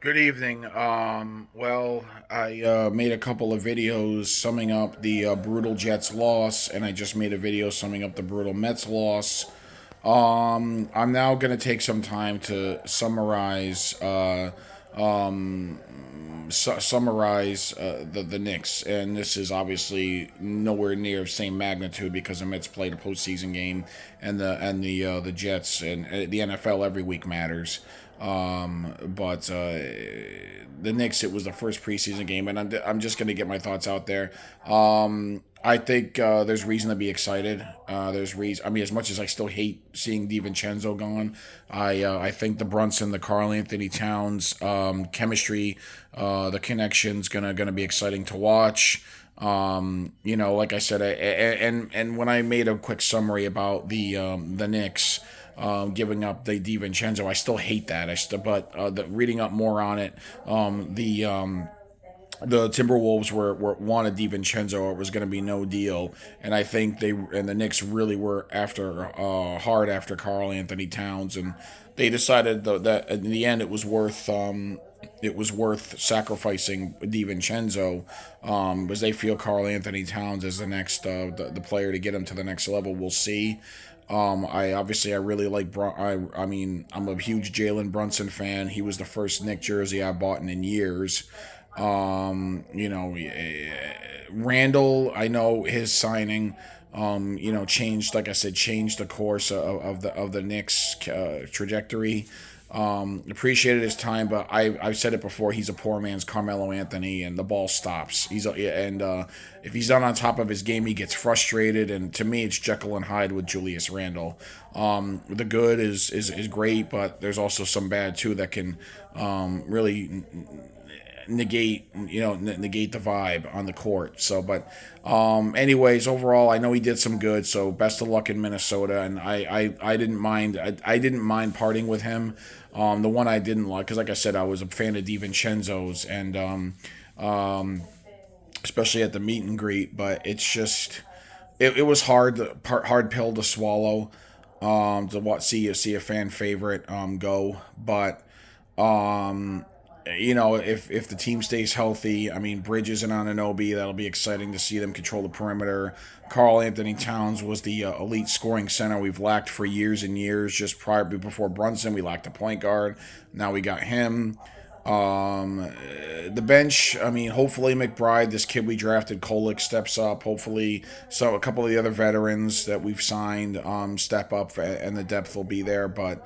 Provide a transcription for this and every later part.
Good evening. Well, I made a couple of videos summing up the brutal Jets loss, and I just made a video summing up the brutal Mets loss. I'm now going to take some time to summarize the Knicks, and this is obviously nowhere near the same magnitude because the Mets played a postseason game, and the Jets and the NFL every week matters. But the Knicks, it was the first preseason game, and I'm just going to get my thoughts out there. I think there's reason to be excited. There's reason. I mean, as much as I still hate seeing DiVincenzo gone, I think the Brunson, the Karl Anthony Towns chemistry, the connection's gonna be exciting to watch. Like I said, and when I made a quick summary about the Knicks. Giving up the DiVincenzo, I still hate that. Reading up more on it, the Timberwolves were wanted DiVincenzo. It was going to be no deal, and I think the Knicks really were after hard after Karl Anthony Towns, and they decided that in the end it was worth sacrificing DiVincenzo because they feel Karl Anthony Towns is the next the player to get him to the next level. We'll see. I really like I mean, I'm a huge Jalen Brunson fan. He was the first Nick jersey I bought in years. Randall, I know his signing, changed, like I said, changed the course of the Knicks trajectory. Appreciated his time, but I've said it before. He's a poor man's Carmelo Anthony, and the ball stops. If he's not on top of his game, he gets frustrated. And to me, it's Jekyll and Hyde with Julius Randle. The good is great, but there's also some bad too that can really negate the vibe on the court. Anyways, overall, I know he did some good. So best of luck in Minnesota, and I didn't mind. I didn't mind parting with him. The one I didn't like, because like I said, I was a fan of DiVincenzo's, and especially at the meet and greet. But it's just it was hard pill to swallow. See a fan favorite go, but if the team stays healthy, I mean, Bridges and Anunoby, that'll be exciting to see them control the perimeter. Karl Anthony Towns was the elite scoring center we've lacked for years and years. Just before Brunson, we lacked a point guard. Now we got him. The bench, I mean, hopefully McBride, this kid we drafted, Kolick, steps up. Hopefully, so a couple of the other veterans that we've signed step up, and the depth will be there. But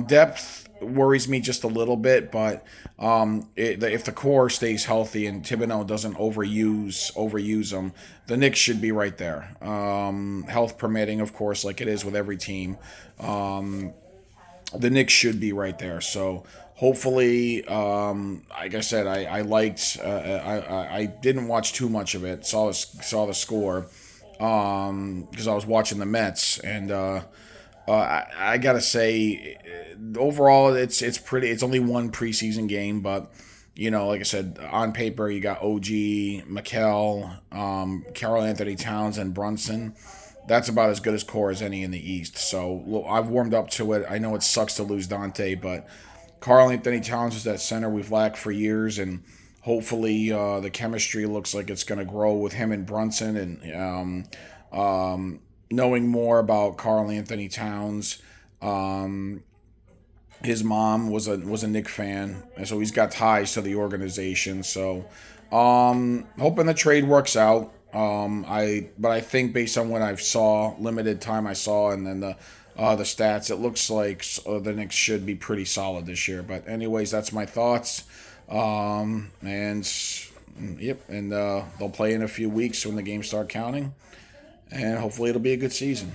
depth worries me just a little bit. But if the core stays healthy and Thibodeau doesn't overuse them, the Knicks should be right there. Health permitting, of course, like it is with every team. The Knicks should be right there. So hopefully, like I said, I liked. I didn't watch too much of it. Saw the score because I was watching the Mets, and I gotta say, overall, it's pretty. It's only one preseason game, but like I said, on paper you got OG, Mikel, Karl Anthony Towns, and Brunson. That's about as good as core as any in the East. So I've warmed up to it. I know it sucks to lose Dante, but Karl Anthony Towns is that center we've lacked for years, and hopefully the chemistry looks like it's going to grow with him and Brunson. And knowing more about Karl Anthony Towns, his mom was a Knick fan, and so he's got ties to the organization. So hoping the trade works out. I think based on what I saw, limited time I saw, and then the stats, it looks like the Knicks should be pretty solid this year. But anyways, that's my thoughts. And yep, and they'll play in a few weeks when the games start counting, and hopefully it'll be a good season.